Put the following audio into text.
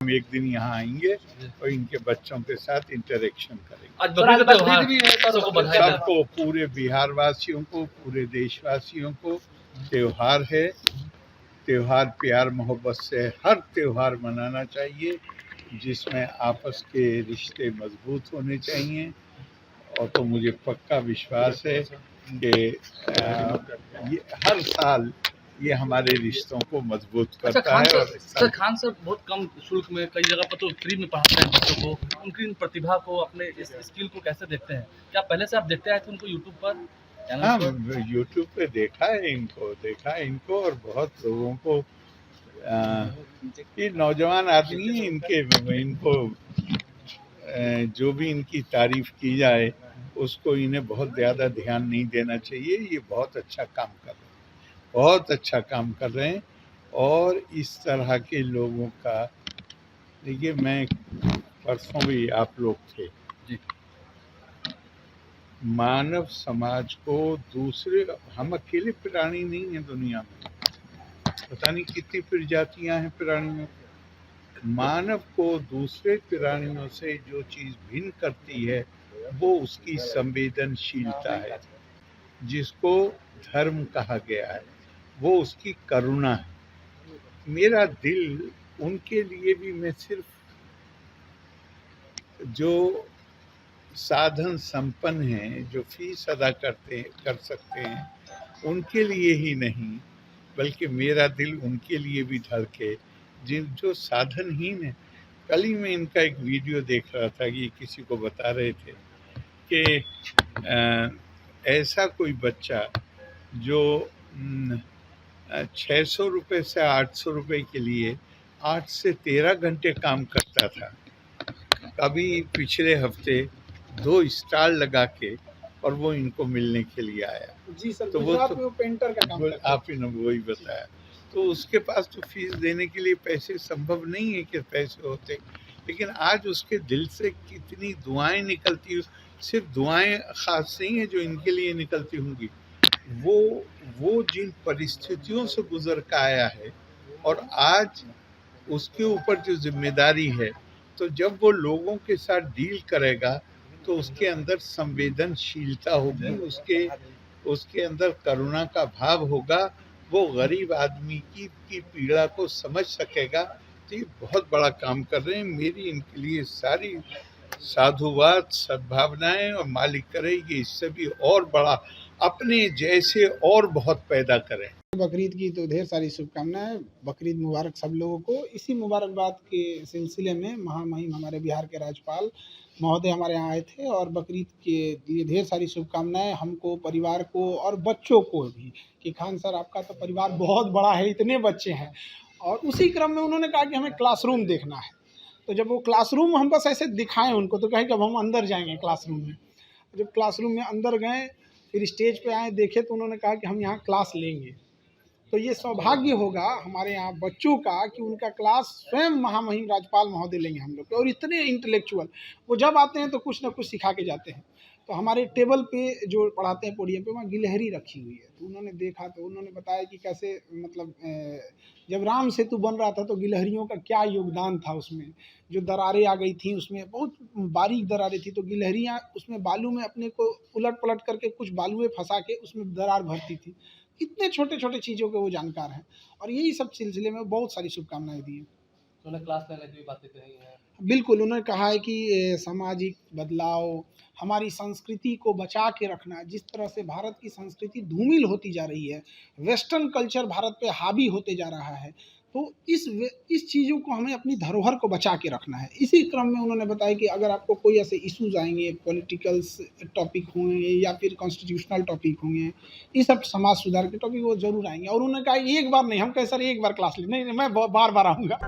हम एक दिन यहाँ आएंगे और इनके बच्चों के साथ इंटरेक्शन करेंगे। आज बकरीद त्योहार भी है, सबको बधाई दें। सबको, पूरे बिहार वासियों को, पूरे देशवासियों को त्योहार है। त्योहार प्यार मोहब्बत से हर त्योहार मनाना चाहिए, जिसमें आपस के रिश्ते मजबूत होने चाहिए। और तो मुझे पक्का विश्वास है कि ये हर साल ये हमारे रिश्तों को मजबूत करता है। और सर खान सर बहुत कम शुल्क में, कई जगह पर तो फ्री में पढ़ाते हैं बच्चों को। उनकी प्रतिभा को, अपने इस स्किल को कैसे देखते हैं? क्या पहले से आप देखते आए थे उनको यूट्यूब पर? हाँ, यूट्यूब पे देखा है इनको और बहुत लोगों को। ये नौजवान आदमी है, इनको जो भी इनकी तारीफ की जाए उसको इन्हें बहुत ज़्यादा ध्यान नहीं देना चाहिए। ये बहुत अच्छा काम कर रहे हैं, बहुत अच्छा काम कर रहे हैं। और इस तरह के लोगों का, देखिए मैं परसों भी आप लोग थे जी। मानव समाज को दूसरे, हम अकेले प्राणी नहीं हैं दुनिया में, पता नहीं कितनी प्रजातियां हैं प्राणियों। मानव को दूसरे प्राणियों से जो चीज़ भिन्न करती है वो उसकी संवेदनशीलता है, जिसको धर्म कहा गया है, वो उसकी करुणा है। मेरा दिल उनके लिए भी, मैं सिर्फ जो साधन संपन्न हैं, जो फीस अदा कर सकते हैं, उनके लिए ही नहीं, बल्कि मेरा दिल उनके लिए भी धड़के जो साधनहीन है। कल ही मैं इनका एक वीडियो देख रहा था कि किसी को बता रहे थे कि ऐसा कोई बच्चा जो 600 रुपये से 800 रुपये के लिए 8 से 13 घंटे काम करता था, अभी पिछले हफ्ते 2 स्टाल लगा के और वो इनको मिलने के लिए आया। जी सर, तो वो पेंटर का काम करता है। आप ही ने वही बताया। तो उसके पास तो फीस देने के लिए पैसे संभव नहीं है कि पैसे होते, लेकिन आज उसके दिल से कितनी दुआएं निकलती, सिर्फ दुआएं खास नहीं है जो इनके लिए निकलती होंगी, वो जिन परिस्थितियों से गुजर कर आया है और आज उसके ऊपर जो जिम्मेदारी है, तो जब वो लोगों के साथ डील करेगा तो उसके अंदर संवेदनशीलता होगी, उसके अंदर करुणा का भाव होगा, वो गरीब आदमी की पीड़ा को समझ सकेगा। तो ये बहुत बड़ा काम कर रहे हैं। मेरी इनके लिए सारी साधुवाद, सद्भावनाएं, और मालिक करे कि इससे भी और बड़ा अपने जैसे और बहुत पैदा करें। बकरीद की तो ढेर सारी शुभकामनाएं। बकरीद मुबारक सब लोगों को। इसी मुबारकबाद के सिलसिले में महामहिम हमारे बिहार के राज्यपाल महोदय हमारे यहाँ आए थे और बकरीद के लिए ढेर सारी शुभकामनाएं हमको, परिवार को और बच्चों को भी, कि खान सर आपका तो परिवार बहुत बड़ा है, इतने बच्चे हैं। और उसी क्रम में उन्होंने कहा कि हमें क्लासरूम देखना है। तो जब वो क्लासरूम हम बस ऐसे दिखाएं उनको, तो कहे कि अब हम अंदर जाएंगे क्लासरूम में। जब क्लासरूम में अंदर गए, फिर स्टेज पे आए, देखे, तो उन्होंने कहा कि हम यहाँ क्लास लेंगे। तो ये सौभाग्य होगा हमारे यहाँ बच्चों का कि उनका क्लास स्वयं महामहिम राज्यपाल महोदय लेंगे हम लोग। और इतने इंटेलेक्चुअल वो जब आते हैं तो कुछ ना कुछ सिखा के जाते हैं। तो हमारे टेबल पे जो पढ़ाते हैं पोडियम पे, वहाँ गिलहरी रखी हुई है। तो उन्होंने देखा, तो उन्होंने बताया कि कैसे, मतलब जब राम सेतु बन रहा था तो गिलहरियों का क्या योगदान था उसमें। जो दरारें आ गई थी उसमें, बहुत बारीक दरारें थी, तो गिलहरियाँ उसमें बालू में अपने को उलट पलट करके कुछ बालुएँ फंसा के उसमें दरार भरती थी। इतने छोटे छोटे चीज़ों के वो जानकार हैं और यही सब सिलसिले में बहुत सारी शुभकामनाएं दी हैं। तो उन्हें क्लास लेने की भी बातें कही हैं। बिल्कुल, उन्होंने कहा है कि सामाजिक बदलाव, हमारी संस्कृति को बचा के रखना। जिस तरह से भारत की संस्कृति धूमिल होती जा रही है, वेस्टर्न कल्चर भारत पे हावी होते जा रहा है, तो इस चीज़ों को हमें अपनी धरोहर को बचा के रखना है। इसी क्रम में उन्होंने बताया कि अगर आपको कोई ऐसे इश्यूज आएंगे, पॉलिटिकल्स टॉपिक होंगे या फिर कॉन्स्टिट्यूशनल टॉपिक होंगे, ये सब समाज सुधार के टॉपिक वो जरूर आएंगे। और उन्होंने कहा एक बार नहीं, हम कहे सर एक बार क्लास ले, नहीं मैं बार बार आऊँगा।